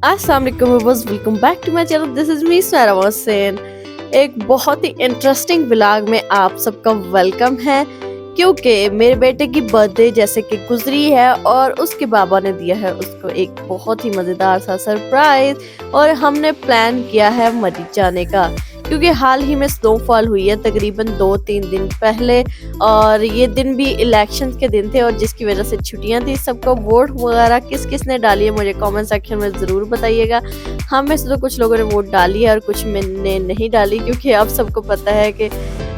अस्सलाम वालेकुम viewers, welcome back to my channel. This is me Sara Hussain. एक बहुत ही इंटरेस्टिंग व्लॉग में आप सबका वेलकम है, क्योंकि मेरे बेटे की बर्थडे जैसे कि गुजरी है और उसके बाबा ने दिया है उसको एक बहुत ही मज़ेदार सा सरप्राइज और हमने प्लान किया है मरी जाने का, क्योंकि हाल ही में स्नोफॉल हुई है तकरीबन 2-3 दिन पहले और ये दिन भी इलेक्शंस के दिन थे और जिसकी वजह से छुट्टियां थी। सबको वोट वगैरह किस किस ने डाली है मुझे कमेंट सेक्शन में ज़रूर बताइएगा। हम में से तो कुछ लोगों ने वोट डाली है और कुछ ने नहीं डाली, क्योंकि आप सबको पता है कि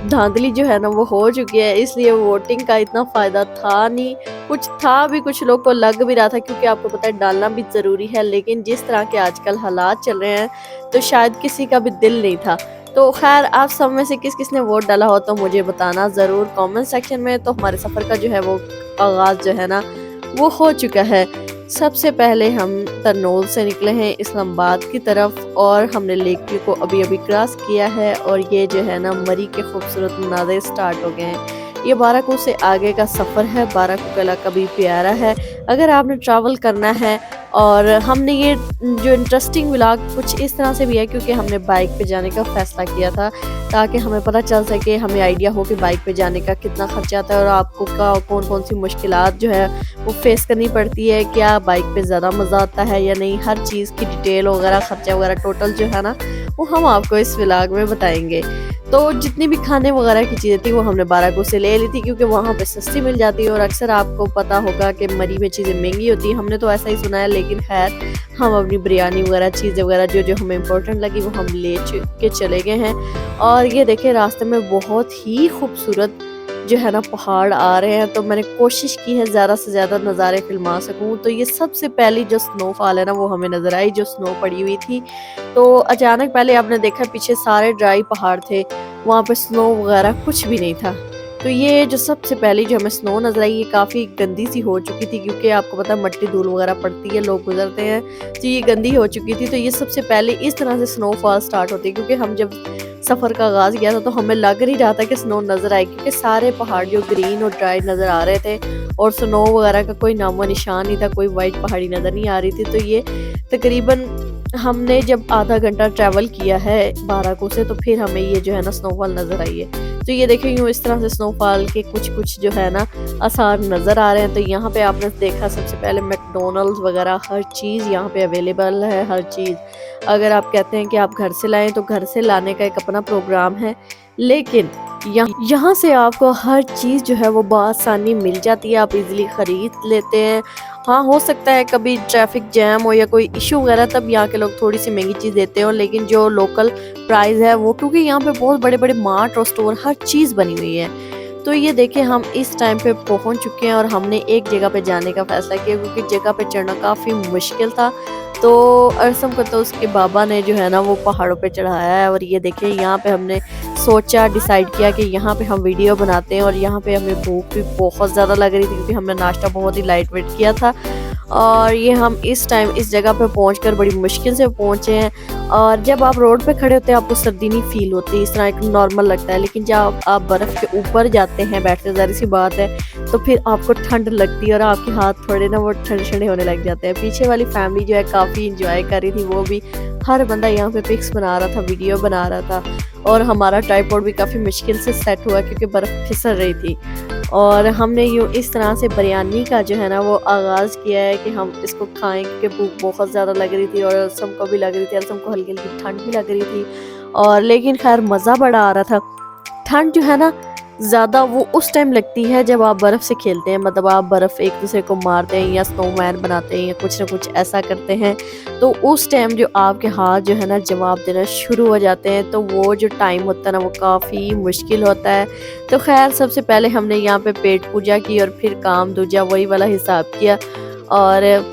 धांधली जो है ना वो हो चुकी है, इसलिए वोटिंग का इतना फ़ायदा था नहीं। कुछ था भी, कुछ लोग को लग भी रहा था, क्योंकि आपको पता है डालना भी ज़रूरी है, लेकिन जिस तरह के आजकल हालात चल रहे हैं तो शायद किसी का भी दिल नहीं था। तो खैर आप सब में से किस किस ने वोट डाला हो तो मुझे बताना ज़रूर कमेंट सेक्शन में। तो हमारे सफ़र का जो है वो आगाज़ जो है ना वो हो चुका है। सबसे पहले हम तरनोल से निकले हैं इस्लामाबाद की तरफ और हमने लेक व्यू को अभी अभी क्रॉस किया है और ये जो है ना मरी के खूबसूरत मनाज़र स्टार्ट हो गए हैं। ये बाराकू से आगे का सफ़र है। बाराकू किला कभी प्यारा है अगर आपने ट्रैवल करना है। और हमने ये जो इंटरेस्टिंग व्लॉग कुछ इस तरह से भी है, क्योंकि हमने बाइक पे जाने का फ़ैसला किया था ताकि हमें पता चल सके, हमें आइडिया हो कि बाइक पे जाने का कितना खर्चा आता है और आपको कौन कौन सी मुश्किलात जो है वो फेस करनी पड़ती है, क्या बाइक पे ज़्यादा मज़ा आता है या नहीं। हर चीज़ की डिटेल वगैरह खर्चा वगैरह टोटल जो है ना वो हम आपको इस व्लॉग में बताएंगे। तो जितनी भी खाने वगैरह की चीज़ें थी वो हमने बाराकू से ले ली थी, क्योंकि वहाँ पे सस्ती मिल जाती है और अक्सर आपको पता होगा कि मरी में चीज़ें महंगी होती हैं। हमने तो ऐसा ही सुना है, लेकिन खैर हम अपनी बिरयानी वगैरह चीज़ें वगैरह जो जो हमें इम्पोर्टेंट लगी वो हम ले के चले गए हैं। और ये देखिए रास्ते में बहुत ही खूबसूरत जो है ना पहाड़ आ रहे हैं, तो मैंने कोशिश की है ज़्यादा से ज़्यादा नज़ारे फिल्मा सकूं। तो ये सबसे पहली जो स्नोफॉल है ना वो हमें नज़र आई, जो स्नो पड़ी हुई थी। तो अचानक पहले आपने देखा पीछे सारे ड्राई पहाड़ थे, वहाँ पे स्नो वगैरह कुछ भी नहीं था। तो ये जो सबसे पहली जो हमें स्नो नज़र आई ये काफ़ी गंदी सी हो चुकी थी, क्योंकि आपको पता है मट्टी धूल वगैरह पड़ती है, लोग गुजरते हैं, तो ये गंदी हो चुकी थी। तो ये सबसे पहले इस तरह से स्नोफॉल स्टार्ट होती है, क्योंकि हम जब सफ़र का आगाज़ किया था तो हमें लग नहीं रहा था कि स्नो नज़र आए, क्योंकि सारे पहाड़ जो ग्रीन और ड्राई नज़र आ रहे थे और स्नो वगैरह का कोई नामो निशान नहीं था, कोई वाइट पहाड़ी नज़र नहीं आ रही थी। तो ये तकरीबन हमने जब आधा घंटा ट्रैवल किया है बाराकू से, तो फिर हमें ये जो है ना स्नोफॉल नज़र आई है। तो ये देखिए यूँ इस तरह से स्नोफॉल के कुछ कुछ जो है ना आसार नज़र आ रहे हैं। तो यहाँ पे आपने देखा सबसे पहले मैकडोनल्ड्स वगैरह हर चीज़ यहाँ पे अवेलेबल है। हर चीज़ अगर आप कहते हैं कि आप घर से लाएं तो घर से लाने का एक अपना प्रोग्राम है, लेकिन यहाँ से आपको हर चीज़ जो है वो बआसानी मिल जाती है, आप इजीली ख़रीद लेते हैं। हाँ, हो सकता है कभी ट्रैफिक जैम हो या कोई इशू वगैरह, तब यहाँ के लोग थोड़ी सी महंगी चीज़ देते हो, लेकिन जो लोकल प्राइस है वो, क्योंकि यहाँ पे बहुत बड़े बड़े मार्ट और स्टोर हर चीज़ बनी हुई है। तो ये देखिए हम इस टाइम पे पहुँच चुके हैं और हमने एक जगह पे जाने का फ़ैसला किया, क्योंकि जगह पे चढ़ना काफ़ी मुश्किल था। तो अरसम को तो उसके बाबा ने जो है ना वो पहाड़ों पे चढ़ाया है। और ये देखिए यहाँ पे हमने सोचा, डिसाइड किया कि यहाँ पे हम वीडियो बनाते हैं। और यहाँ पे हमें भूख भी बहुत ज़्यादा लग रही थी, क्योंकि हमने नाश्ता बहुत ही लाइट वेट किया था। और ये हम इस टाइम इस जगह पे पहुंचकर बड़ी मुश्किल से पहुंचे हैं। और जब आप रोड पे खड़े होते हैं आपको सर्दी नहीं फील होती, इस तरह एक नॉर्मल लगता है, लेकिन जब आप बर्फ़ के ऊपर जाते हैं बैठते, ज़ाहिर सी बात है, तो फिर आपको ठंड लगती है और आपके हाथ थोड़े ना वो ठंडे ठंडे होने लग जाते हैं। पीछे वाली फैमिली जो है काफ़ी इंजॉय कर रही थी, वो भी हर बंदा यहाँ पे पिक्स बना रहा था, वीडियो बना रहा था। और हमारा ट्राइपॉड भी काफ़ी मुश्किल से सेट हुआ, क्योंकि बर्फ़ फिसल रही थी। और हमने यूँ इस तरह से बिरयानी का जो है ना वो आगाज़ किया है कि हम इसको खाएं, क्योंकि भूख बहुत ज़्यादा लग रही थी और अलसम को भी लग रही थी, अलसम को हल्की हल्की ठंड भी लग रही थी। और लेकिन खैर मज़ा बड़ा आ रहा था। ठंड जो है ना ज़्यादा वो उस टाइम लगती है जब आप बर्फ़ से खेलते हैं, मतलब आप बर्फ़ एक दूसरे को मारते हैं या स्नोमैन बनाते हैं या कुछ ना कुछ ऐसा करते हैं, तो उस टाइम जो आपके हाथ जो है ना जवाब देना शुरू हो जाते हैं, तो वो जो टाइम होता है ना वो काफ़ी मुश्किल होता है। तो खैर सबसे पहले हमने यहाँ पे पेट पूजा की और फिर काम दूजा वही वाला हिसाब किया। और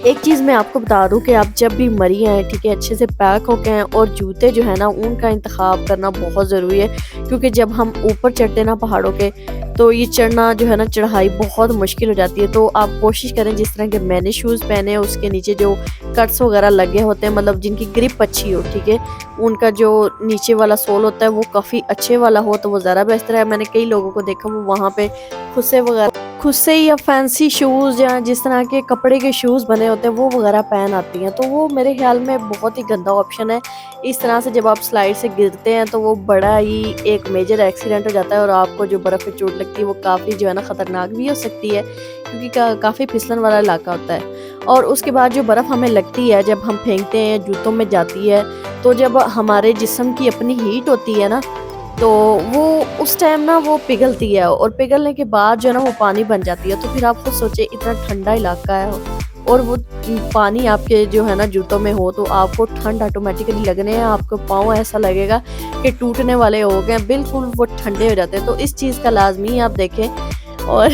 एक चीज़ मैं आपको बता दूं कि आप जब भी मरी आएँ, ठीक है, अच्छे से पैक होके आएँ और जूते जो है ना उनका इंतखाब करना बहुत ज़रूरी है, क्योंकि जब हम ऊपर चढ़ते हैं ना पहाड़ों के, तो ये चढ़ना जो है ना चढ़ाई बहुत मुश्किल हो जाती है। तो आप कोशिश करें जिस तरह के मैंने शूज़ पहने उसके नीचे जो कट्स वगैरह लगे होते हैं, मतलब जिनकी ग्रिप अच्छी हो, ठीक है, उनका जो नीचे वाला सोल होता है वो काफ़ी अच्छे वाला हो तो वो ज़्यादा बेहतर है। मैंने कई लोगों को देखा वो वहाँ पे खुद से ही या फैंसी शूज़ या जिस तरह के कपड़े के शूज़ बने होते हैं वो वगैरह पहन आती हैं, तो वो मेरे ख्याल में बहुत ही गंदा ऑप्शन है। इस तरह से जब आप स्लाइड से गिरते हैं तो वो बड़ा ही एक मेजर एक्सीडेंट हो जाता है और आपको जो बर्फ़ पे चोट लगती है वो काफ़ी जो है ना ख़तरनाक भी हो सकती है, क्योंकि काफ़ी फिसलन वाला इलाका होता है। और उसके बाद जो बर्फ़ हमें लगती है जब हम फेंकते हैं, जूतों में जाती है, तो जब हमारे जिस्म की अपनी हीट होती है ना, तो वो उस टाइम ना वो पिघलती है और पिघलने के बाद जो है ना वो पानी बन जाती है। तो फिर आप खुद सोचिए, इतना ठंडा इलाका है और वो पानी आपके जो है ना जूतों में हो, तो आपको ठंड ऑटोमेटिकली लगने हैं, आपको पाँव ऐसा लगेगा कि टूटने वाले हो गए, बिल्कुल वो ठंडे हो जाते हैं। तो इस चीज़ का लाजमी आप देखें। और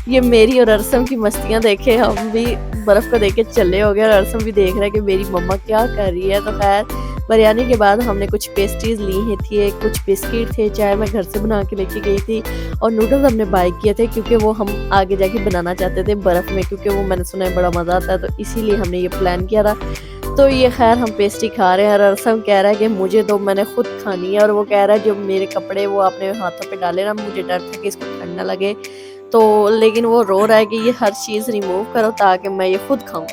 ये मेरी और अरसम की मस्तियाँ देखें, हम भी बर्फ़ को देख के चले हो गए और अरसम भी देख रहा है कि मेरी मम्मा क्या कर रही है। तो खैर बिरयानी के बाद हमने कुछ पेस्ट्रीज़ ली ही थी, कुछ बिस्किट थे, चाय मैं घर से बना के लेके गई थी और नूडल्स हमने बाय किए थे, क्योंकि वो हम आगे जाके बनाना चाहते थे बर्फ़ में, क्योंकि वो मैंने सुना है बड़ा मज़ा आता है, तो इसीलिए हमने ये प्लान किया था। तो ये खैर हम पेस्ट्री खा रहे हैं और अरसम कह रहा है कि मुझे दो, मैंने खुद खानी है, और वो कह रहा है जो मेरे कपड़े वो आपने हाथों पे डाले ना, मुझे डर था कि इसको ठंड ना लगे। तो लेकिन वो रो रहा है कि ये हर चीज़ रिमूव करो ताकि मैं ये खुद खाऊं।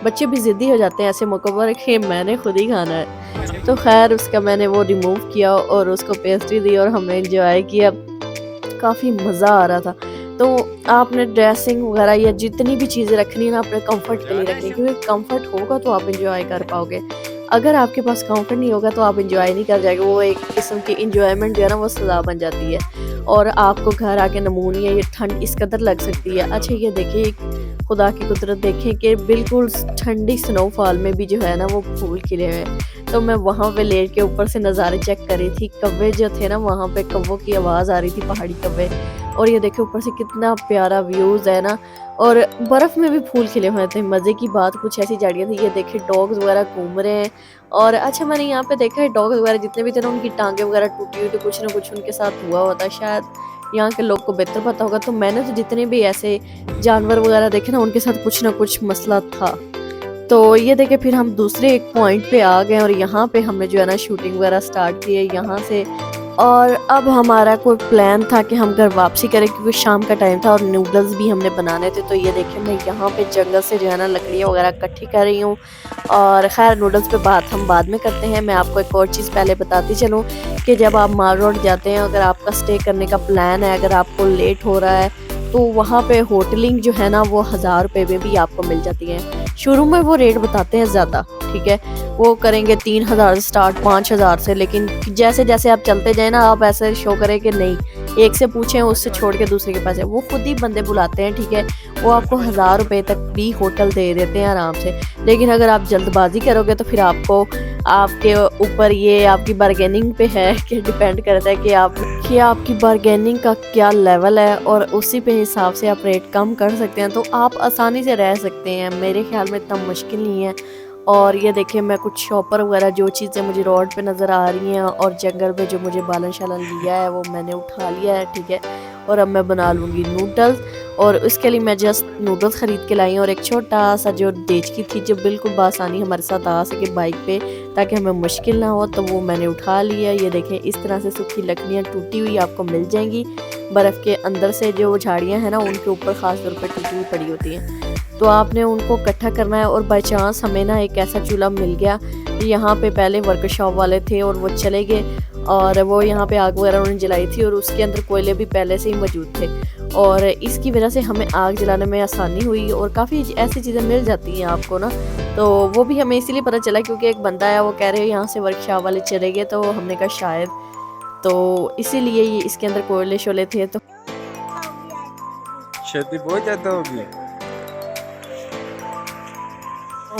बच्चे भी ज़िद्दी हो जाते हैं ऐसे मौक़ों पर कि मैंने खुद ही खाना है। तो खैर उसका मैंने वो रिमूव किया और उसको पेस्ट्री दी और हमने एंजॉय किया, काफ़ी मज़ा आ रहा था। तो आपने ड्रेसिंग वगैरह या जितनी भी चीज़ें रखनी है ना, अपने कंफर्ट के लिए रखनी है, क्योंकि कंफर्ट होगा तो आप एंजॉय कर पाओगे। अगर आपके पास कंफर्ट नहीं होगा तो आप एंजॉय नहीं कर जाएंगे, वो एक किस्म की एंजॉयमेंट जो है ना वो सज़ा बन जाती है और आपको घर आके नमूनिया ये ठंड इस कदर लग सकती है। अच्छा ये देखिए, खुदा की कुदरत देखें कि बिल्कुल ठंडी स्नोफॉल में भी जो है ना वो फूल खिले हुए हैं। तो मैं वहाँ पे लेट के ऊपर से नज़ारे चेक कर रही थी, कौवे जो थे ना वहाँ पे कौवों की आवाज़ आ रही थी, पहाड़ी कौवे। और ये देखिए ऊपर से कितना प्यारा व्यूज़ है ना, और बर्फ़ में भी फूल खिले हुए थे। मज़े की बात कुछ ऐसी झाड़ियाँ थी, ये देखिए डॉग्स वगैरह घूम रहे हैं। और अच्छा मैंने यहाँ पे देखा है डॉग्स वगैरह जितने भी थे ना, उनकी टांगें वगैरह टूटी हुई, तो कुछ ना कुछ उनके साथ हुआ होता है, शायद यहाँ के लोग को बेहतर पता होगा। तो मैंने तो जितने भी ऐसे जानवर वगैरह देखे ना, उनके साथ कुछ ना कुछ मसला था। तो ये देखिए फिर हम दूसरे एक पॉइंट पे आ गए और यहाँ पे हमने जो है ना शूटिंग वगैरह स्टार्ट की है यहाँ से। और अब हमारा कोई प्लान था कि हम घर वापसी करें, क्योंकि शाम का टाइम था और नूडल्स भी हमने बनाने थे। तो ये देखिए मैं यहाँ पे जंगल से जो है ना लकड़ियाँ वगैरह इकट्ठी कर रही हूँ। और खैर नूडल्स पे बात हम बाद में करते हैं। मैं आपको एक और चीज़ पहले बताती चलूँ कि जब आप माल रोड जाते हैं, अगर आपका स्टे करने का प्लान है, अगर आपको लेट हो रहा है, तो वहाँ पे होटलिंग जो है ना वो 1000 रुपये में भी आपको मिल जाती है। शुरू में वो रेट बताते हैं ज़्यादा, ठीक है, वो करेंगे 3000 से स्टार्ट, 5000 से, लेकिन जैसे जैसे आप चलते जाए ना, आप ऐसे शो करें कि नहीं, एक से पूछें उससे छोड़ के दूसरे के पास है, वो खुद ही बंदे बुलाते हैं, ठीक है, वो आपको 1000 रुपये तक भी होटल दे देते हैं आराम से। लेकिन अगर आप जल्दबाजी करोगे तो फिर आपको आपके ऊपर ये आपकी बारगेनिंग पे है कि डिपेंड करता है कि आपकी बारगेनिंग का क्या लेवल है, और उसी पे हिसाब से आप रेट कम कर सकते हैं, तो आप आसानी से रह सकते हैं। मेरे ख्याल में इतना मुश्किल नहीं है। और ये देखिए मैं कुछ शॉपर वगैरह जो चीज़ें मुझे रोड पे नज़र आ रही हैं और जंगल में जो मुझे बालन शालन लिया है वो मैंने उठा लिया है, ठीक है। और अब मैं बना लूँगी नूडल्स, और उसके लिए मैं जस्ट नूडल्स ख़रीद के लाई हूँ और एक छोटा सा जो देचकी थी जो बिल्कुल बासानी हमारे साथ आ सके बाइक पे, ताकि हमें मुश्किल ना हो, तो वो मैंने उठा लिया। ये देखें इस तरह से सूखी लकड़ियाँ टूटी हुई आपको मिल जाएंगी। बर्फ़ के अंदर से जो झाड़ियाँ हैं ना उनके ऊपर ख़ास तौर पर टूटी हुई पड़ी होती हैं, तो आपने उनको इकट्ठा करना है। और बाई चांस हमें ना एक ऐसा चूल्हा मिल गया, यहाँ पे पहले वर्कशॉप वाले थे और वो चले गए, और वो यहाँ पे आग वगैरह उन्होंने जलाई थी और उसके अंदर कोयले भी पहले से ही मौजूद थे, और इसकी वजह से हमें आग जलाने में आसानी हुई और काफ़ी ऐसी चीज़ें मिल जाती हैं आपको ना। तो वो भी हमें इसीलिए पता चला क्योंकि एक बंदा है वो कह रहे हैं यहाँ से वर्कशॉप वाले चले गए, तो हमने कहा शायद, तो इसीलिए ये इसके अंदर कोयले शोले थे। तो सर्दी बहुत ज़्यादा होगी।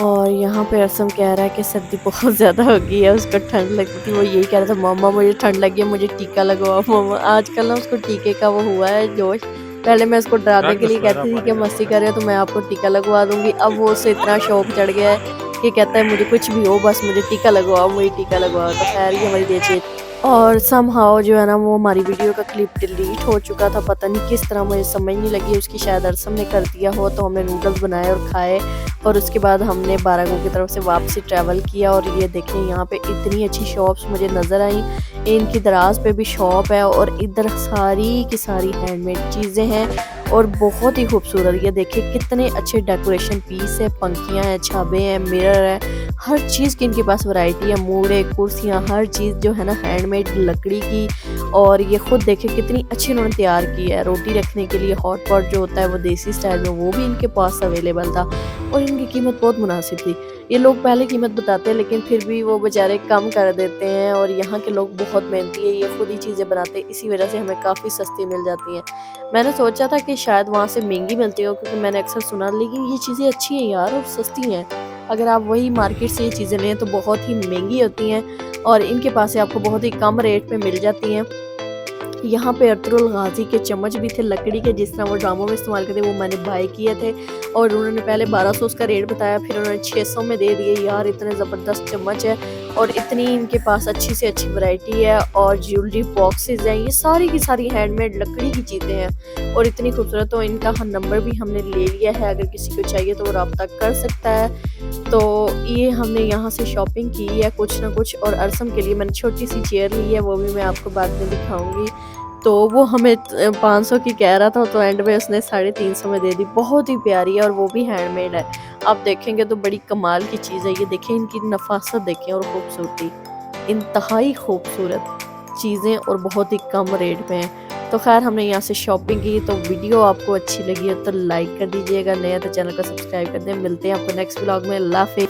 और यहाँ पे अरसम कह रहा है कि सर्दी बहुत ज़्यादा हो गई है, उसको ठंड लगती थी, वो यही कह रहा था मम्मा मुझे ठंड लगी है, मुझे टीका लगवाओ मम्मा। आजकल ना उसको टीके का वो हुआ है जोश। पहले मैं उसको डराने के लिए कहती थी कि मस्ती करे तो मैं आपको टीका लगवा दूंगी, अब वो उससे इतना शौक चढ़ गया है कि कहता है मुझे कुछ भी हो बस मुझे टीका लगवाओ, मुझे टीका लगवाओ। तो खैर ये हमारी देची। और समहाउ जो है ना वो हमारी वीडियो का क्लिप डिलीट हो चुका था, पता नहीं किस तरह, मुझे समझ नहीं लगी, उसकी शायद अरसम ने कर दिया हो। तो हमने नूडल्स बनाए और खाए और उसके बाद हमने बारागढ़ की तरफ से वापसी ट्रैवल किया। और ये देखें यहाँ पे इतनी अच्छी शॉप्स मुझे नज़र आई। इनकी दराज पे भी शॉप है और इधर सारी की सारी हैंडमेड चीज़ें हैं और बहुत ही खूबसूरत। ये देखिए कितने अच्छे डेकोरेशन पीस है, पंखियाँ हैं, छाबे हैं, मिरर है, हर चीज़ की इनके पास वैरायटी है। मूड़े, कुर्सियाँ, हर चीज़ जो है ना हैंडमेड लकड़ी की। और ये खुद देखिए कितनी अच्छी इन्होंने तैयार की है। रोटी रखने के लिए हॉट पॉट जो होता है वो देसी स्टाइल में, वो भी इनके पास अवेलेबल था और इनकी कीमत बहुत मुनासिब थी। ये लोग पहले कीमत बताते हैं लेकिन फिर भी वो बेचारे कम कर देते हैं। और यहाँ के लोग बहुत मेहनती है, ये खुद ही चीज़ें बनाते हैं, इसी वजह से हमें काफ़ी सस्ती मिल जाती हैं। मैंने सोचा था कि शायद वहाँ से महंगी मिलती हो क्योंकि मैंने अक्सर सुना, लेकिन ये चीज़ें अच्छी हैं यार और सस्ती हैं। अगर आप वही मार्केट से ये चीज़ें लें तो बहुत ही महंगी होती हैं और इनके पास से आपको बहुत ही कम रेट पे मिल जाती हैं। यहाँ पे अर्तुगरुल गाजी के चम्मच भी थे लकड़ी के, जिस तरह वो ड्रामों में इस्तेमाल करते, वो मैंने बाय किए थे और उन्होंने पहले 1200 उसका रेट बताया, फिर उन्होंने 600 में दे दिए। यार इतने ज़बरदस्त चम्मच है और इतनी इनके पास अच्छी से अच्छी वैरायटी है। और ज्वेलरी बॉक्सेस हैं, ये सारी की सारी हैंडमेड लकड़ी की चीज़ें हैं और इतनी खूबसूरत। तो इनका नंबर भी हमने ले लिया है, अगर किसी को चाहिए तो वो रब्ता कर सकता है। तो ये हमने यहाँ से शॉपिंग की है कुछ ना कुछ। और अरसम के लिए मैंने छोटी सी चेयर ली है, वो भी मैं आपको बाद में दिखाऊंगी। तो वो हमें 500 की कह रहा था तो एंड में उसने 350 में दे दी। बहुत ही प्यारी है और वो भी हैंडमेड है। आप देखेंगे तो बड़ी कमाल की चीज़ है। ये देखें इनकी नफासत देखें और खूबसूरती, इंतहाई खूबसूरत चीज़ें और बहुत ही कम रेट में है। तो खैर हमने यहाँ से शॉपिंग की। तो वीडियो आपको अच्छी लगी हो तो लाइक कर दीजिएगा, नया तो चैनल को सब्सक्राइब कर दें। मिलते हैं आपको नेक्स्ट व्लॉग में। अल्लाह हाफिज़।